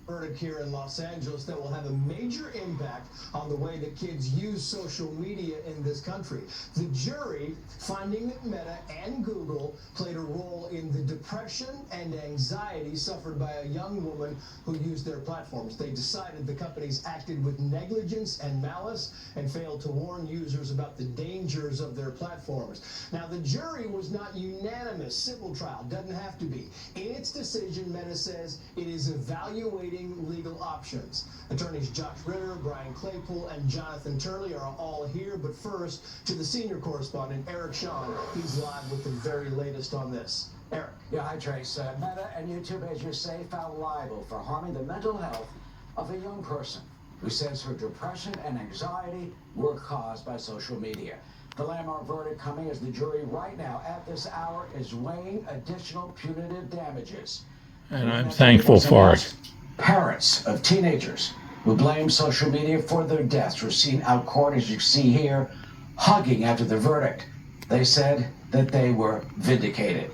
Verdict here in Los Angeles that will have a major impact on the way that kids use social media in this country. The jury finding that Meta and Google played a role in the depression and anxiety suffered by a young woman who used their platforms. They decided the companies acted with negligence and malice and failed to warn users about the dangers of their platforms. Now, the jury was not unanimous. Civil trial doesn't have to be. In its decision, Meta says it is evaluating legal options. Attorneys Josh Ritter, Brian Claypool, and Jonathan Turley are all here, but first to the senior correspondent, Eric Shawn. He's live with the very latest on this. Eric. Yeah, hi, Trace. Meta and YouTube, as you say, found liable for harming the mental health of a young person who says her depression and anxiety were caused by social media. The landmark verdict coming as the jury right now at this hour is weighing additional punitive damages. And I'm thankful for it. Parents of teenagers who blame social media for their deaths were seen out court, as you see here, hugging after the verdict. They said that they were vindicated.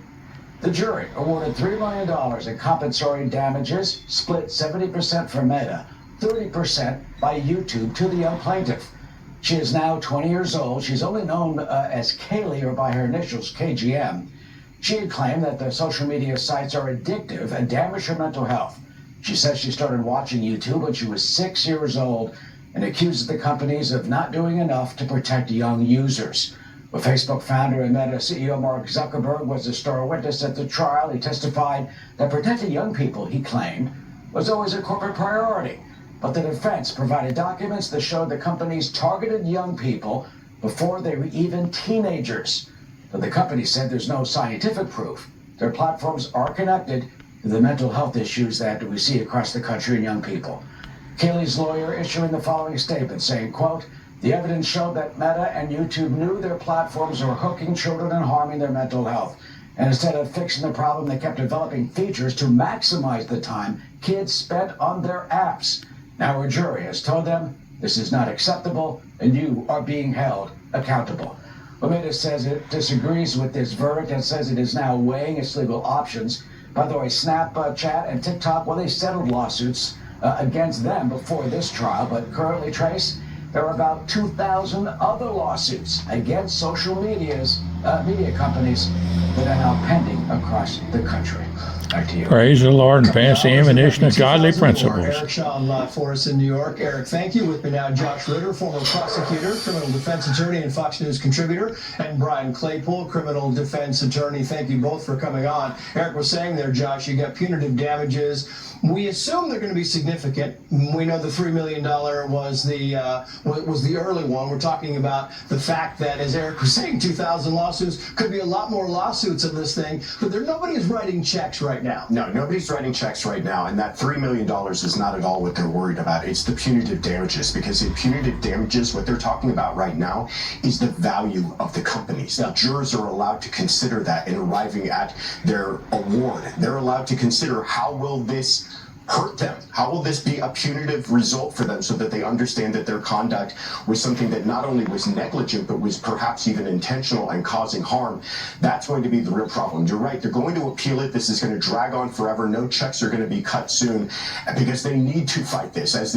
The jury awarded $3 million in compensatory damages, split 70% for Meta, 30% by YouTube to the young plaintiff. She is now 20 years old. She's only known as Kaylee, or by her initials, KGM. She had claimed that the social media sites are addictive and damage her mental health. She says she started watching YouTube when she was 6 years old and accuses the companies of not doing enough to protect young users. Well, Facebook founder and Meta CEO Mark Zuckerberg was a star witness at the trial. He testified that protecting young people, he claimed, was always a corporate priority. But the defense provided documents that showed the companies targeted young people before they were even teenagers. But the company said there's no scientific proof. Their platforms are connected to the mental health issues that we see across the country in young people. Kaylee's lawyer issuing the following statement saying, quote, "The evidence showed that Meta and YouTube knew their platforms were hooking children and harming their mental health. And instead of fixing the problem, they kept developing features to maximize the time kids spent on their apps. Now a jury has told them this is not acceptable and you are being held accountable." Meta says it disagrees with this verdict and says it is now weighing its legal options. By the way, Snapchat and TikTok, well, they settled lawsuits against them before this trial, but currently, Trace, there are about 2,000 other lawsuits against social media companies that are now pending across the country. Back to you. Praise the Lord and pass the ammunition of godly principles. Eric Shawn live for us in New York. Eric, thank you. With me now, Josh Ritter, former prosecutor, criminal defense attorney, and Fox News contributor, and Brian Claypool, criminal defense attorney. Thank you both for coming on. Eric was saying there, Josh, you got punitive damages. We assume they're going to be significant. We know the $3 million was the early one. We're talking about the fact that, as Eric was saying, 2,000 lawsuits, could be a lot more lawsuits of this thing, but nobody is writing checks right now. No, nobody's writing checks right now, and that $3 million is not at all what they're worried about. It's the punitive damages, because in punitive damages, what they're talking about right now is the value of the companies. The jurors are allowed to consider that in arriving at their award. They're allowed to consider, how will this hurt them? How will this be a punitive result for them, so that they understand that their conduct was something that not only was negligent, but was perhaps even intentional and causing harm? That's going to be the real problem. You're right, they're going to appeal it. This is going to drag on forever. No checks are going to be cut soon, because they need to fight this as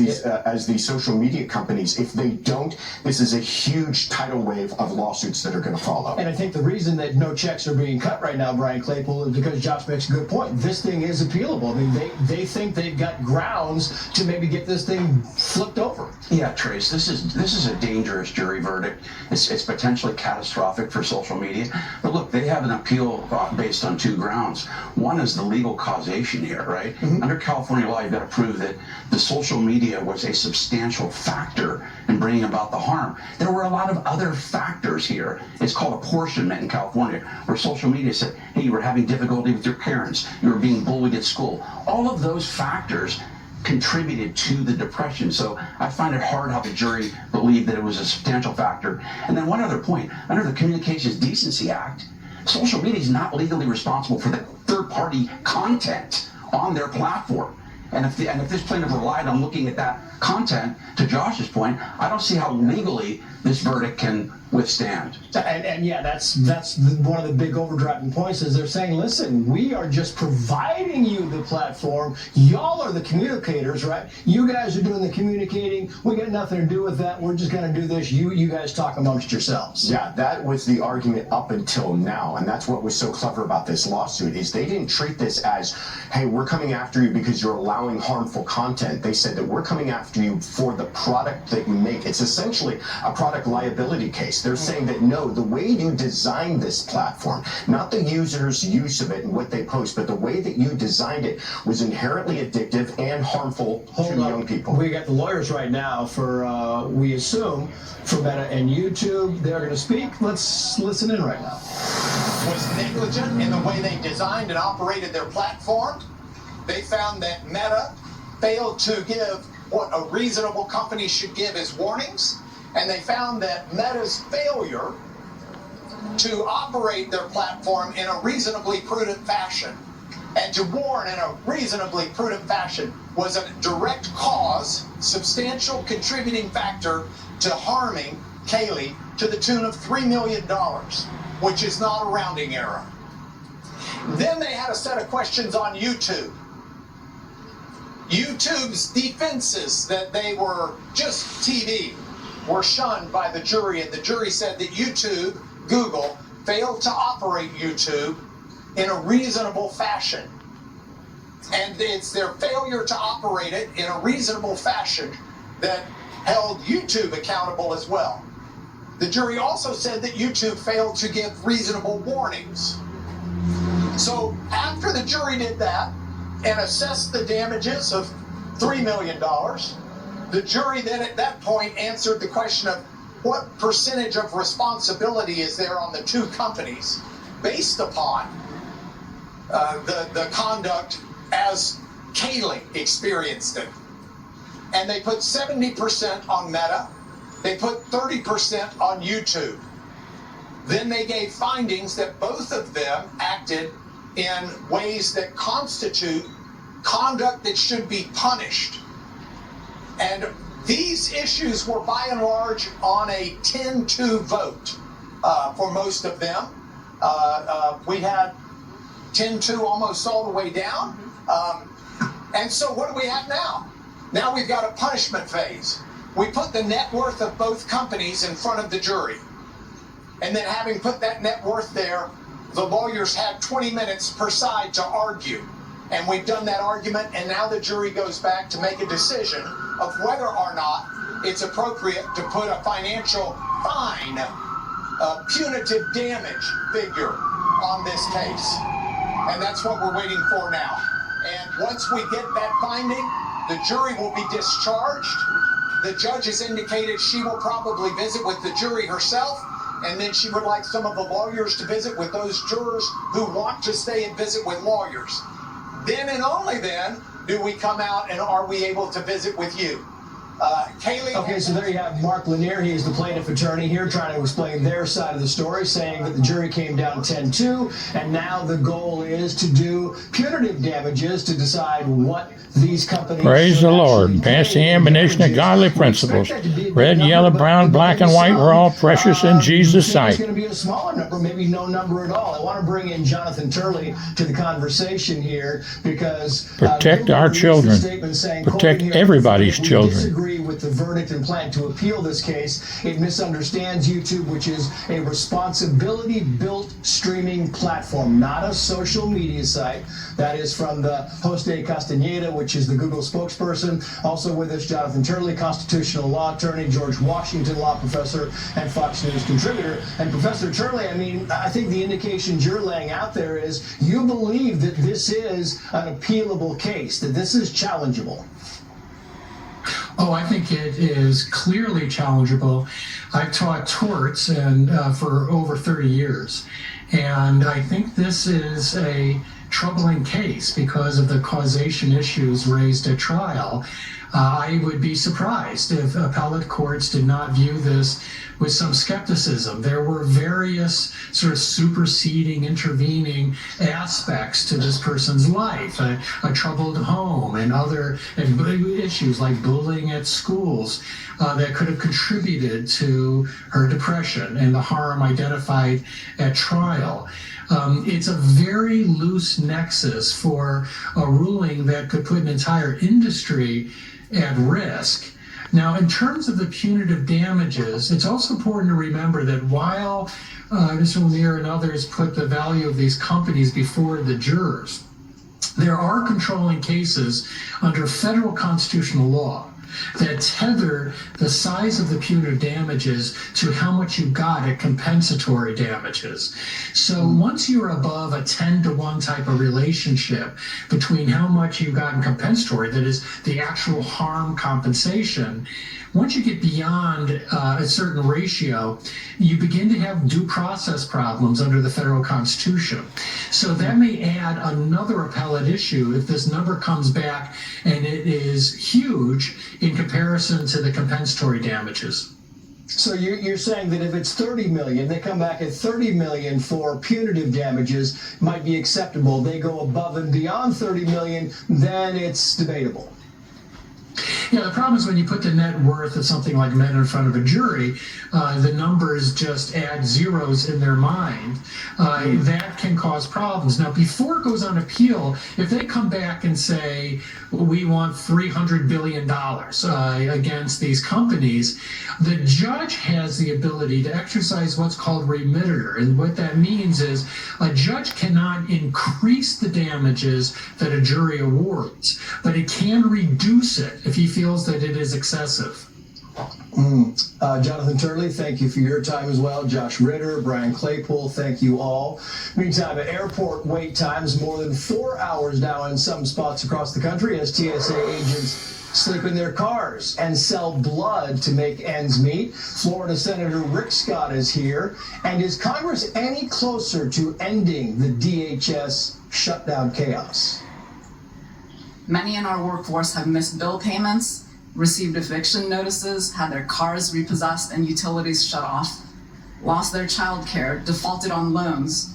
these social media companies. If they don't, this is a huge tidal wave of lawsuits that are going to follow. And I think the reason that no checks are being cut right now, Brian Claypool, is because Josh makes a good point. This thing is appealable. I mean, they think they've got grounds to maybe get this thing flipped over. Yeah, Trace, this is a dangerous jury verdict. It's potentially catastrophic for social media. But look, they have an appeal based on two grounds. One is the legal causation here, right? Mm-hmm. Under California law, you've got to prove that the social media was a substantial factor in bringing about the harm. There were a lot of other factors here. It's called apportionment in California, where social media said, hey, you were having difficulty with your parents, you were being bullied at school. All of those factors contributed to the depression. So I find it hard how the jury believed that it was a substantial factor. And then one other point, under the Communications Decency Act, social media is not legally responsible for the third-party content on their platform. And if this plaintiff relied on looking at that content, to Josh's point, I don't see how legally this verdict can withstand. And yeah, that's one of the big overdriving points is they're saying, listen, we are just providing you the platform. Y'all are the communicators, right? You guys are doing the communicating. We got nothing to do with that. We're just going to do this. You guys talk amongst yourselves. Yeah, that was the argument up until now, and that's what was so clever about this lawsuit is they didn't treat this as, hey, we're coming after you because you're allowing harmful content. They said that we're coming after you for the product that you make. It's essentially a product liability case. They're saying that no, the way you design this platform, not the user's use of it and what they post, but the way that you designed it was inherently addictive and harmful to young people. We got the lawyers right now for, we assume, for Meta and YouTube. They're going to speak. Let's listen in right now. Was negligent in the way they designed and operated their platform. They found that Meta failed to give what a reasonable company should give as warnings. And they found that Meta's failure to operate their platform in a reasonably prudent fashion and to warn in a reasonably prudent fashion was a direct cause, substantial contributing factor to harming Kaylee to the tune of $3 million, which is not a rounding error. Then they had a set of questions on YouTube. YouTube's defenses that they were just TV were shunned by the jury, and the jury said that YouTube, Google, failed to operate YouTube in a reasonable fashion. And it's their failure to operate it in a reasonable fashion that held YouTube accountable as well. The jury also said that YouTube failed to give reasonable warnings. So after the jury did that and assessed the damages of $3 million, the jury then at that point answered the question of what percentage of responsibility is there on the two companies based upon the conduct as Kaylee experienced it. And they put 70% on Meta, they put 30% on YouTube. Then they gave findings that both of them acted in ways that constitute conduct that should be punished. And these issues were by and large on a 10-2 vote for most of them. We had 10-2 almost all the way down. And so what do we have now? Now we've got a punishment phase. We put the net worth of both companies in front of the jury. And then having put that net worth there, the lawyers had 20 minutes per side to argue. And we've done that argument, and now the jury goes back to make a decision of whether or not it's appropriate to put a financial fine, a punitive damage figure on this case. And that's what we're waiting for now. And once we get that finding, the jury will be discharged. The judge has indicated she will probably visit with the jury herself, and then she would like some of the lawyers to visit with those jurors who want to stay and visit with lawyers. Then and only then do we come out and are we able to visit with you. Kaylee. Okay, so there you have Mark Lanier. He is the plaintiff attorney here trying to explain their side of the story, saying that the jury came down 10-2, and now the goal is to do punitive damages to decide what these companies. Praise the Lord. Pass the ammunition of godly principles. Red, yellow, brown, black, and white, we're all precious in Jesus' sight. It's going to be a smaller number, maybe no number at all. I want to bring in Jonathan Turley to the conversation here because protect our children. Protect everybody's children. Disagree with the verdict and plan to appeal this case. It misunderstands YouTube, which is a responsibility-built streaming platform, not a social media site. That is from the Jose Castaneda, which is the Google spokesperson. Also with us, Jonathan Turley, constitutional law attorney, George Washington law professor, and Fox News contributor. And Professor Turley, I mean, I think the indications you're laying out there is you believe that this is an appealable case, that this is challengeable. Oh, I think it is clearly challengeable. I've taught torts and for over 30 years, and I think this is a troubling case because of the causation issues raised at trial. I would be surprised if appellate courts did not view this with some skepticism. There were various sort of superseding, intervening aspects to this person's life, a troubled home and other issues like bullying at schools that could have contributed to her depression and the harm identified at trial. It's a very loose nexus for a ruling that could put an entire industry at risk. Now, in terms of the punitive damages, it's also important to remember that while Mr. Lemire and others put the value of these companies before the jurors, there are controlling cases under federal constitutional law that tether the size of the punitive damages to how much you got at compensatory damages. So once you're above a 10-to-1 type of relationship between how much you got in compensatory, that is the actual harm compensation, once you get beyond a certain ratio, you begin to have due process problems under the federal Constitution. So that may add another appellate issue if this number comes back and it is huge in comparison to the compensatory damages. So you're saying that if it's 30 million, they come back at 30 million for punitive damages, might be acceptable. They go above and beyond 30 million, then it's debatable. Yeah, the problem is when you put the net worth of something like Meta in front of a jury, the numbers just add zeros in their mind. That can cause problems. Now, before it goes on appeal, if they come back and say, we want $300 billion against these companies, the judge has the ability to exercise what's called remitter. And what that means is a judge cannot increase the damages that a jury awards, but it can reduce it if he feels that it is excessive. Jonathan Turley, thank you for your time as well. Josh Ritter, Brian Claypool, thank you all. Meantime, airport wait times more than 4 hours now in some spots across the country as TSA agents sleep in their cars and sell blood to make ends meet. Florida Senator Rick Scott is here. And is Congress any closer to ending the DHS shutdown chaos? Many in our workforce have missed bill payments, received eviction notices, had their cars repossessed and utilities shut off, lost their child care, defaulted on loans,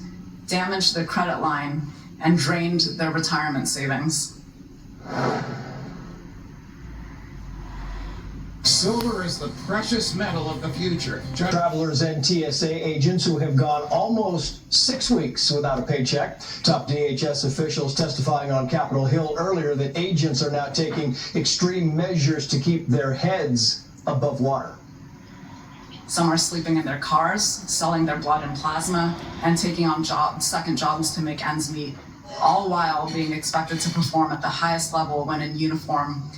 damaged their credit line, and drained their retirement savings. Silver is the precious metal of the future. Travelers and TSA agents who have gone almost 6 weeks without a paycheck. Top DHS officials testifying on Capitol Hill earlier that agents are now taking extreme measures to keep their heads above water. Some are sleeping in their cars, selling their blood and plasma, and taking on second jobs to make ends meet, all while being expected to perform at the highest level when in uniform.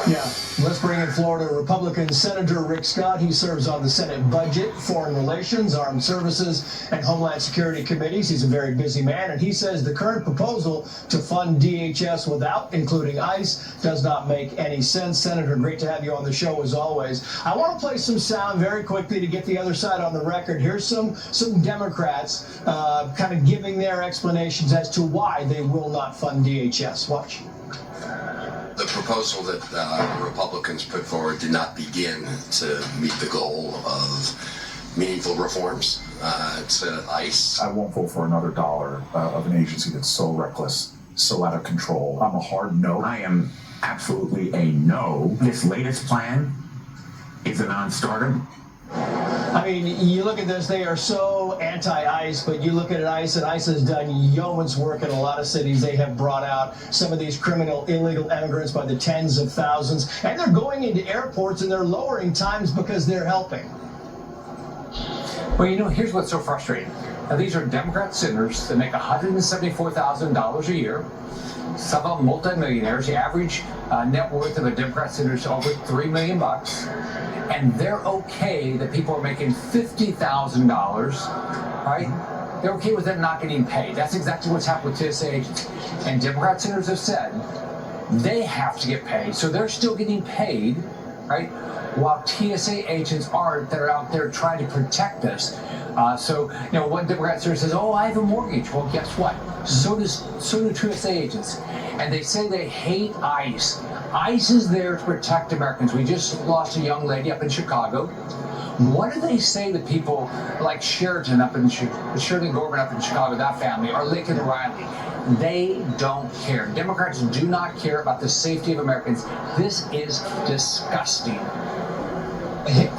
Yeah, let's bring in Florida Republican Senator Rick Scott. He serves on the Senate Budget, Foreign Relations, Armed Services, and Homeland Security committees. He's a very busy man, and he says the current proposal to fund DHS without including ICE does not make any sense. Senator, great to have you on the show as always. I want to play some sound very quickly to get the other side on the record. Here's some Democrats kind of giving their explanations as to why they will not fund DHS. Watch. The proposal that the Republicans put forward did not begin to meet the goal of meaningful reforms to ICE. I won't vote for another dollar of an agency that's so reckless, so out of control. I'm a hard no. I am absolutely a no. This latest plan is a non-starter. I mean, you look at this, they are so anti-ICE, but you look at ICE, and ICE has done yeoman's work in a lot of cities. They have brought out some of these criminal, illegal immigrants by the tens of thousands, and they're going into airports and they're lowering times because they're helping. Well, you know, here's what's so frustrating. Now, these are Democrat senators that make $174,000 a year. Some of them multimillionaires. The average net worth of a Democrat senator is over $3 million. And they're okay that people are making $50,000, right? They're okay with them not getting paid. That's exactly what's happened with TSA agents. And Democrat senators have said they have to get paid, so they're still getting paid, right? While TSA agents aren't, that are out there trying to protect us. So, you know, one Democrat senator says, "Oh, I have a mortgage." Well, guess what? So do TSA agents. and they say they hate ICE. ICE is there to protect Americans. We just lost a young lady up in Chicago. What do they say to people like Sheridan Gorman up in Chicago, that family, or Lincoln Riley? They don't care. Democrats do not care about the safety of Americans. This is disgusting.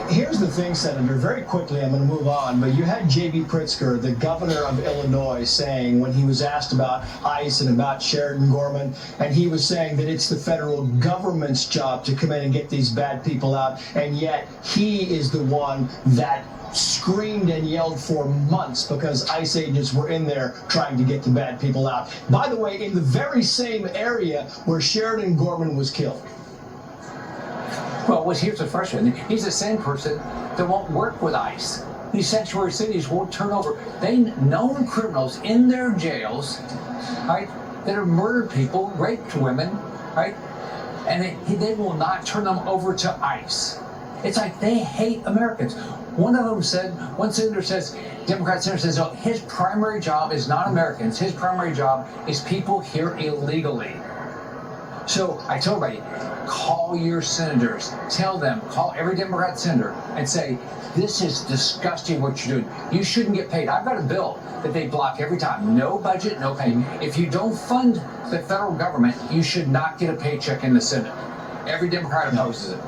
Here's the thing, Senator, very quickly, I'm going to move on, but you had J.B. Pritzker, the governor of Illinois, saying when he was asked about ICE and about Sheridan Gorman, and he was saying that it's the federal government's job to come in and get these bad people out, and yet he is the one that screamed and yelled for months because ICE agents were in there trying to get the bad people out. By the way, in the very same area where Sheridan Gorman was killed. Well, here's the frustrating thing. He's the same person that won't work with ICE. These sanctuary cities won't turn over. They known criminals in their jails, right, that have murdered people, raped women, right, and they will not turn them over to ICE. It's like they hate Americans. One senator says, Democrat senator says, oh, his primary job is not Americans. His primary job is people here illegally. So I told everybody, call your senators, tell them, call every Democrat senator and say, this is disgusting what you're doing. You shouldn't get paid. I've got a bill that they block every time. No budget, no pay. If you don't fund the federal government, you should not get a paycheck in the Senate. Every Democrat opposes it.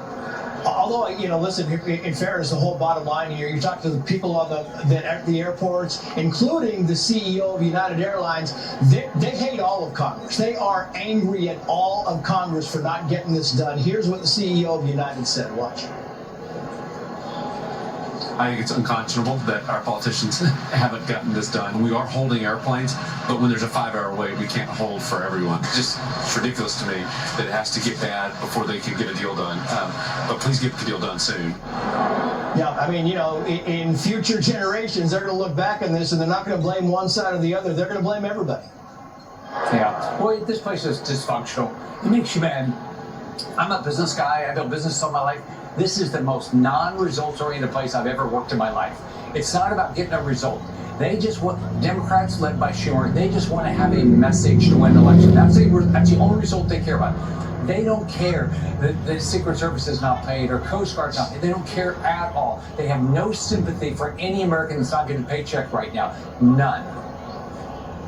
Although, listen, in fairness, the whole bottom line here, you talk to the people on the airports, including the CEO of United Airlines, they hate all of Congress. They are angry at all of Congress for not getting this done. Here's what the CEO of United said. Watch. I think it's unconscionable that our politicians haven't gotten this done. We are holding airplanes, but when there's a 5-hour wait, we can't hold for everyone. It's ridiculous to me that it has to get bad before they can get a deal done. But please get the deal done soon. Yeah, I mean, in future generations, they're going to look back on this and they're not going to blame one side or the other. They're going to blame everybody. Yeah. Boy, this place is dysfunctional. It makes you mad. I'm a business guy. I've built business all my life. This is the most non-results-oriented place I've ever worked in my life. It's not about getting a result. They just want, Democrats led by Schumer, they just want to have a message to win the election. That's the only result they care about. They don't care that the Secret Service is not paid or Coast Guard's not paid. They don't care at all. They have no sympathy for any American that's not getting a paycheck right now. None.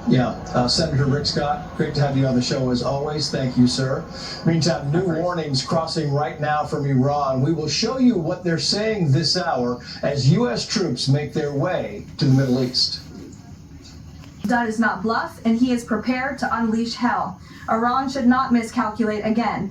Yeah, Senator Rick Scott, great to have you on the show as always. Thank you, sir. Meantime, new warnings crossing right now from Iran. We will show you what they're saying this hour as U.S. troops make their way to the Middle East. That is not bluff, and he is prepared to unleash hell. Iran should not miscalculate again.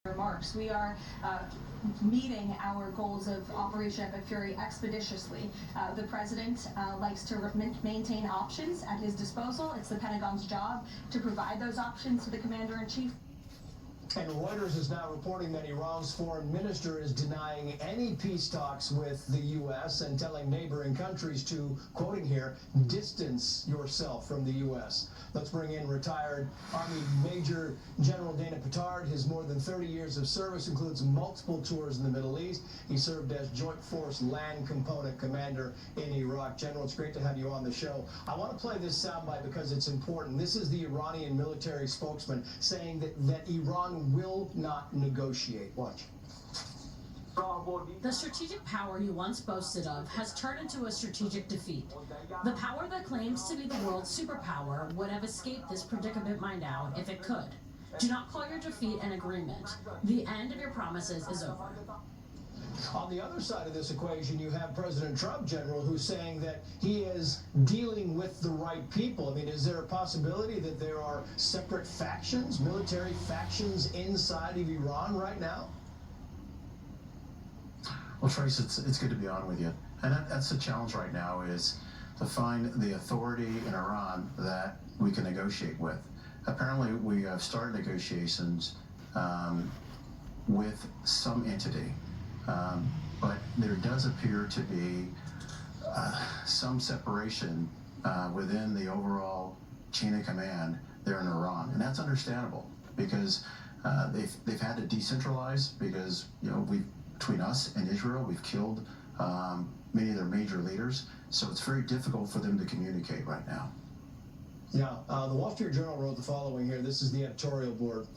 Remarks. We are meeting our goals of Operation Epic Fury expeditiously. The president likes to maintain options at his disposal. It's the Pentagon's job to provide those options to the commander-in-chief. And Reuters is now reporting that Iran's foreign minister is denying any peace talks with the U.S. and telling neighboring countries to, quoting here, distance yourself from the U.S. Let's bring in retired Army Major General Dana Petard. His more than 30 years of service includes multiple tours in the Middle East. He served as Joint Force Land Component Commander in Iraq. General, it's great to have you on the show. I want to play this soundbite because it's important. This is the Iranian military spokesman saying that Iran will not negotiate. Watch. The strategic power you once boasted of has turned into a strategic defeat. The power that claims to be the world's superpower would have escaped this predicament by now if it could. Do not call your defeat an agreement. The end of your promises is over. On the other side of this equation, you have President Trump, General, who's saying that he is dealing with the right people. I mean, is there a possibility that there are separate factions, military factions inside of Iran right now? Well, Trace, it's good to be on with you. And that's the challenge right now, is to find the authority in Iran that we can negotiate with. Apparently, we have started negotiations with some entity. But there does appear to be some separation within the overall chain of command there in Iran, and that's understandable because they've had to decentralize because between us and Israel we've killed many of their major leaders, so it's very difficult for them to communicate right now. Yeah, the Wall Street Journal wrote the following here. This is the editorial board.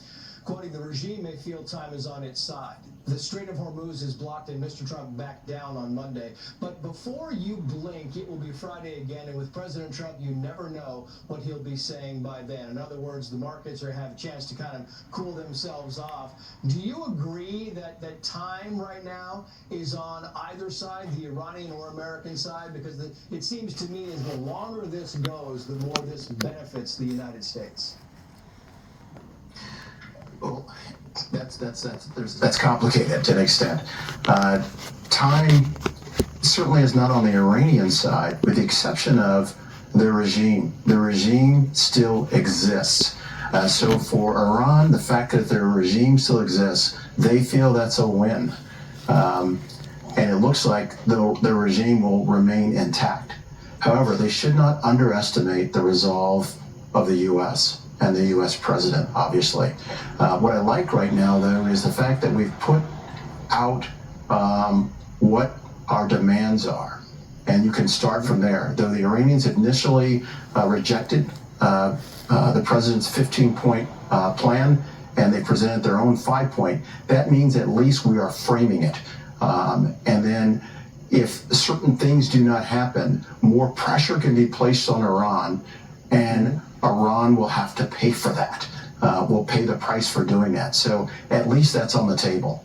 Quoting, the regime may feel time is on its side. The Strait of Hormuz is blocked and Mr. Trump backed down on Monday. But before you blink, it will be Friday again. And with President Trump, you never know what he'll be saying by then. In other words, the markets have a chance to kind of cool themselves off. Do you agree that time right now is on either side, the Iranian or American side? Because it seems to me as the longer this goes, the more this benefits the United States. Well, that's complicated to an extent. Time certainly is not on the Iranian side, with the exception of the regime. The regime still exists. So for Iran, the fact that their regime still exists, they feel that's a win. And it looks like the regime will remain intact. However, they should not underestimate the resolve of the U.S. and the U.S. president, obviously. What I like right now, though, is the fact that we've put out what our demands are. And you can start from there. Though the Iranians initially rejected the president's 15-point plan, and they presented their own 5-point, that means at least we are framing it. And then if certain things do not happen, more pressure can be placed on Iran, and Iran will have to pay for that. Will pay the price for doing that. So at least that's on the table.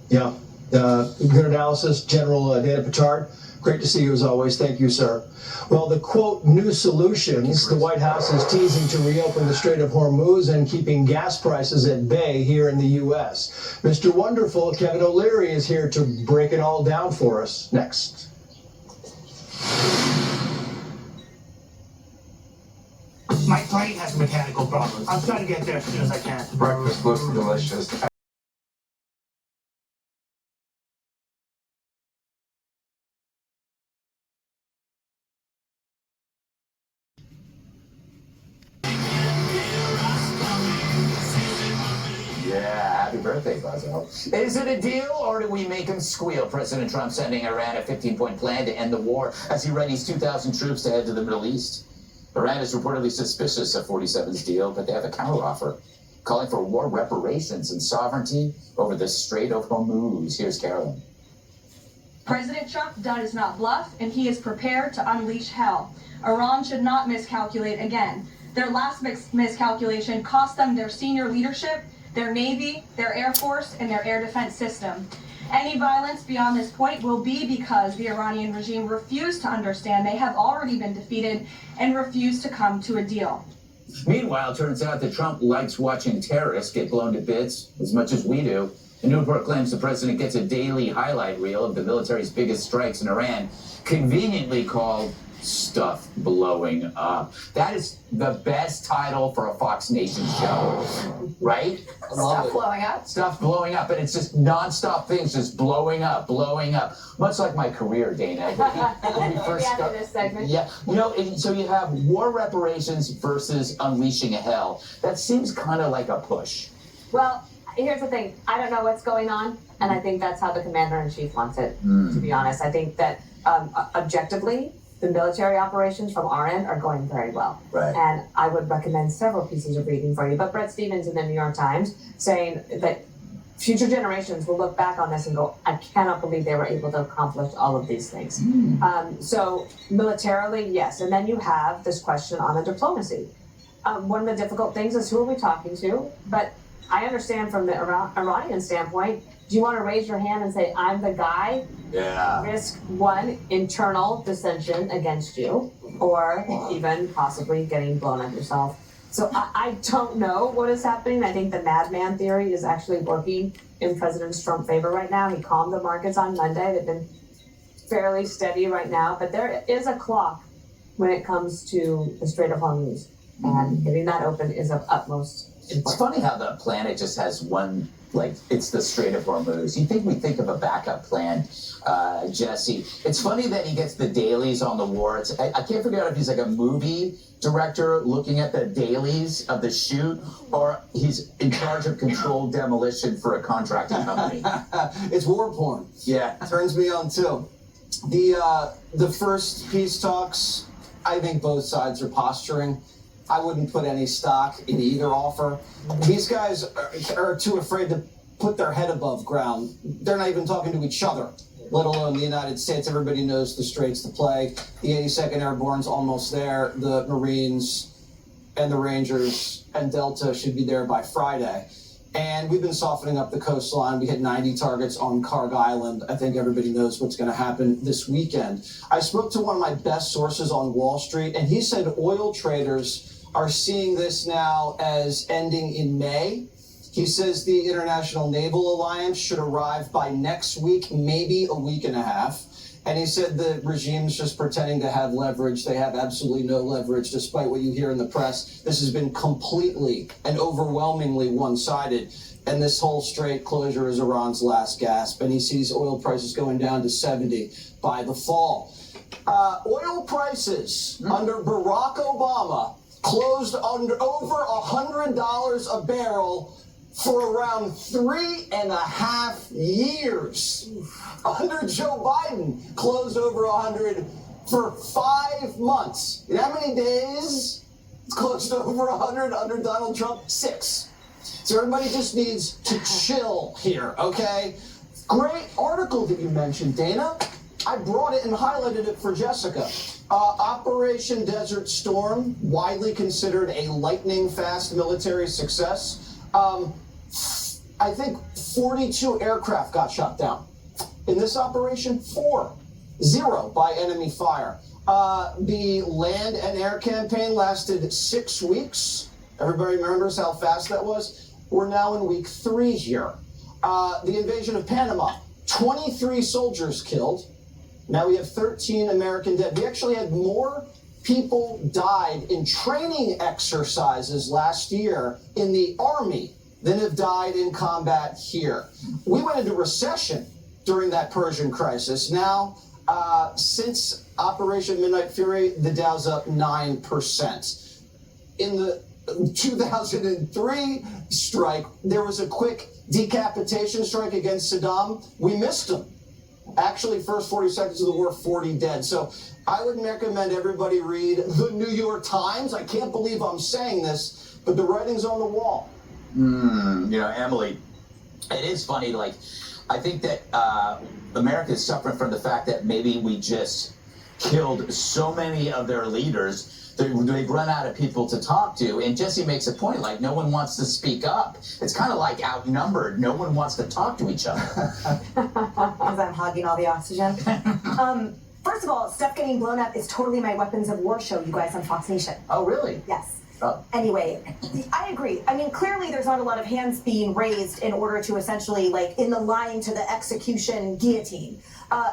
Yeah. Good analysis, General Dana Petard. Great to see you as always. Thank you, sir. Well, the quote, new solutions, the White House is teasing to reopen the Strait of Hormuz and keeping gas prices at bay here in the U.S. Mr. Wonderful, Kevin O'Leary is here to break it all down for us next. My plane has mechanical problems. I'm trying to get there as soon as I can. Breakfast looks delicious. Yeah, happy birthday, Buzzo. Is it a deal, or do we make him squeal? President Trump sending Iran a 15-point plan to end the war as he readies 2,000 troops to head to the Middle East. Iran is reportedly suspicious of 47's deal, but they have a counteroffer, calling for war reparations and sovereignty over the Strait of Hormuz. Here's Carolyn. President Trump does not bluff, and he is prepared to unleash hell. Iran should not miscalculate again. Their last miscalculation cost them their senior leadership, their Navy, their Air Force, and their air defense system. Any violence beyond this point will be because the Iranian regime refused to understand they have already been defeated and refused to come to a deal. Meanwhile, it turns out that Trump likes watching terrorists get blown to bits as much as we do. The new report claims the president gets a daily highlight reel of the military's biggest strikes in Iran, conveniently called Stuff Blowing Up. That is the best title for a Fox Nation show, right? Stuff blowing up? Stuff blowing up, and it's just non-stop things just blowing up, blowing up. Much like my career, Dana. When we first After this segment. Yeah, so you have war reparations versus unleashing a hell. That seems kind of like a push. Well, here's the thing. I don't know what's going on, and I think that's how the commander-in-chief wants it, to be honest. I think that objectively, the military operations from our end are going very well. Right. And I would recommend several pieces of reading for you. But Bret Stevens in the New York Times saying that future generations will look back on this and go, I cannot believe they were able to accomplish all of these things. So militarily, yes. And then you have this question on the diplomacy. One of the difficult things is who are we talking to? But I understand from the Iranian standpoint, do you want to raise your hand and say, I'm the guy? Yeah. Risk one, internal dissension against you, or even possibly getting blown up yourself. So I don't know what is happening. I think the madman theory is actually working in President Trump's favor right now. He calmed the markets on Monday. They've been fairly steady right now, but there is a clock when it comes to the Strait of Hormuz. And getting that open is of utmost importance. It's funny how the planet just has one, like, it's the Strait of Hormuz. You think we think of a backup plan, Jesse. It's funny that he gets the dailies on the war. I can't figure out if he's like a movie director looking at the dailies of the shoot, or he's in charge of controlled demolition for a contracting company. It's war porn. Yeah. Turns me on too. The first peace talks, I think both sides are posturing. I wouldn't put any stock in either offer. These guys are too afraid to put their head above ground. They're not even talking to each other, let alone the United States. Everybody knows the straits to play. The 82nd Airborne's almost there. The Marines and the Rangers and Delta should be there by Friday. And we've been softening up the coastline. We hit 90 targets on Carg Island. I think everybody knows what's going to happen this weekend. I spoke to one of my best sources on Wall Street, and he said oil traders are seeing this now as ending in May. He says the International Naval Alliance should arrive by next week, maybe a week and a half. And he said the regime's just pretending to have leverage. They have absolutely no leverage, despite what you hear in the press. This has been completely and overwhelmingly one-sided. And this whole strait closure is Iran's last gasp. And he sees oil prices going down to 70 by the fall. Oil prices under Barack Obama closed under over $100 a barrel for around 3.5 years. Under Joe Biden, closed over 100 for 5 months. You know how many days it's closed over 100 under Donald Trump? 6. So everybody just needs to chill here, okay? Great article that you mentioned, Dana. I brought it and highlighted it for Jessica. Operation Desert Storm, widely considered a lightning-fast military success. I think 42 aircraft got shot down. In this operation, 0 by enemy fire. The land and air campaign lasted 6 weeks. Everybody remembers how fast that was? We're now in week 3 here. The invasion of Panama, 23 soldiers killed. Now we have 13 American dead. We actually had more people died in training exercises last year in the Army than have died in combat here. We went into recession during that Persian crisis. Now, since Operation Midnight Fury, the Dow's up 9%. In the 2003 strike, there was a quick decapitation strike against Saddam. We missed him. Actually, first 40 seconds of the war, 40 dead. So I would recommend everybody read the New York Times. I can't believe I'm saying this, but the writing's on the wall. You know, Emily, it is funny, like, I think that America is suffering from the fact that maybe we just killed so many of their leaders. They've run out of people to talk to. And Jesse makes a point, like, no one wants to speak up. It's kind of like outnumbered. No one wants to talk to each other. Because I'm hogging all the oxygen. First of all, stuff getting blown up is totally my Weapons of War show, you guys, on Fox Nation. Oh, really? Yes. Oh. Anyway, I agree. I mean, clearly there's not a lot of hands being raised in order to essentially, like, in the line to the execution guillotine.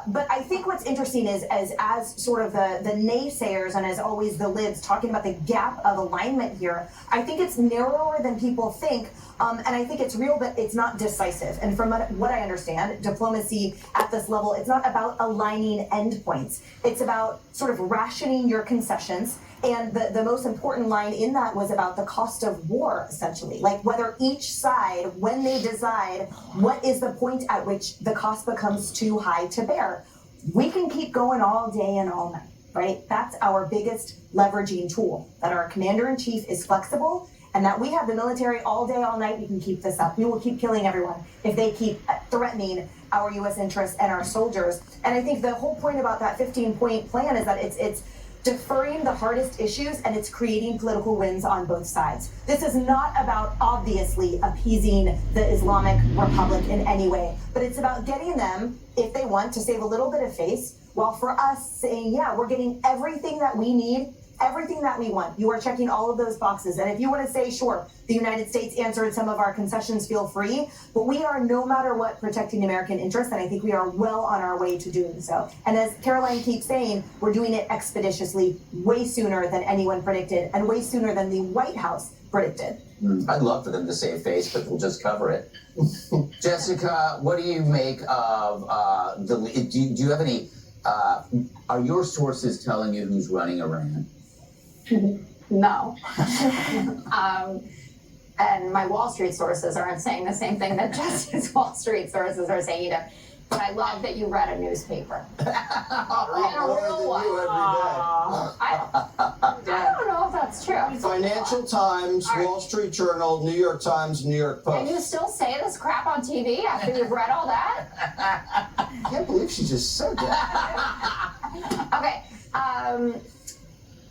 But I think what's interesting is as sort of the naysayers and as always the lids talking about the gap of alignment here, I think it's narrower than people think. And I think it's real, but it's not decisive. And from what I understand, diplomacy at this level, it's not about aligning endpoints. It's about sort of rationing your concessions. And the most important line in that was about the cost of war, essentially. Like whether each side, when they decide what is the point at which the cost becomes too high to bear. We can keep going all day and all night, right? That's our biggest leveraging tool, that our commander-in-chief is flexible and that we have the military all day, all night. We can keep this up. We will keep killing everyone if they keep threatening our U.S. interests and our soldiers. And I think the whole point about that 15-point plan is that it's deferring the hardest issues, and it's creating political wins on both sides. This is not about obviously appeasing the Islamic Republic in any way, but it's about getting them, if they want, to save a little bit of face, while for us saying, yeah, we're getting everything that we need, everything that we want. You are checking all of those boxes. And if you want to say, sure, the United States answered some of our concessions, feel free, but we are no matter what protecting American interests, and I think we are well on our way to doing so. And as Caroline keeps saying, we're doing it expeditiously, way sooner than anyone predicted, and way sooner than the White House predicted. I'd love for them to save face, but we'll just cover it. Jessica, what do you make of do you have any, are your sources telling you who's running Iran? No. And my Wall Street sources aren't saying the same thing that Jessica's Wall Street sources are saying either. But I love that you read a newspaper. And a real one. I don't know if that's true. Financial Times, Wall Street Journal, New York Times, New York Post. And you still say this crap on TV after you've read all that? I can't believe she just said that. Okay.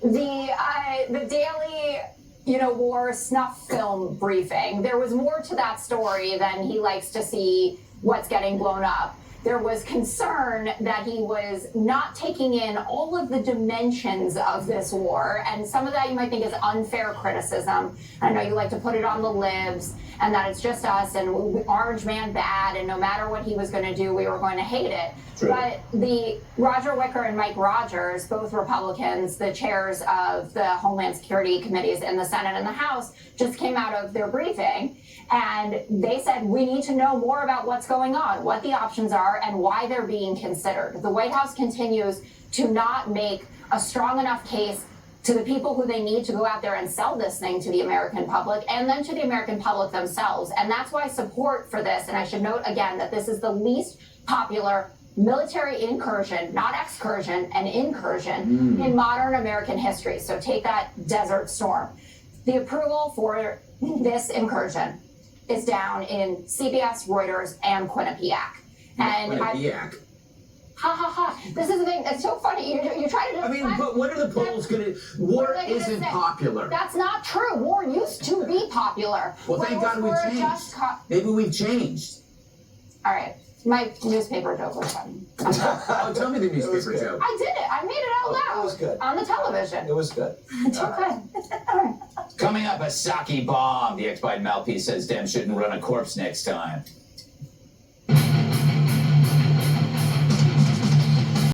The Daily, War snuff film briefing, there was more to that story than he likes to see what's getting blown up. There was concern that he was not taking in all of the dimensions of this war, and some of that you might think is unfair criticism. I know you like to put it on the libs, and that it's just us, and Orange Man bad, and no matter what he was going to do, we were going to hate it. True. But the Roger Wicker and Mike Rogers, both Republicans, the chairs of the Homeland Security committees in the Senate and the House, just came out of their briefing, and they said, we need to know more about what's going on, what the options are, and why they're being considered. The White House continues to not make a strong enough case to the people who they need to go out there and sell this thing to the American public, and then to the American public themselves. And that's why support for this, and I should note again that this is the least popular military incursion, not excursion, an incursion in modern American history. So take that Desert Storm. The approval for this incursion is down in CBS, Reuters, and Quinnipiac. And Quinnipiac. This is the thing. It's so funny. You try to. I mean, but what are the polls going to? War isn't popular. That's not true. War used to be popular. Well, thank God we've changed. Maybe we've changed. All right. My newspaper joke was funny. Oh, tell me the newspaper joke. I did it. I made it out loud. It was good. On the television. It was good. Too good. All right. Coming up, a Saki bomb. The ex-Biden mouthpiece says Dems shouldn't run a corpse next time.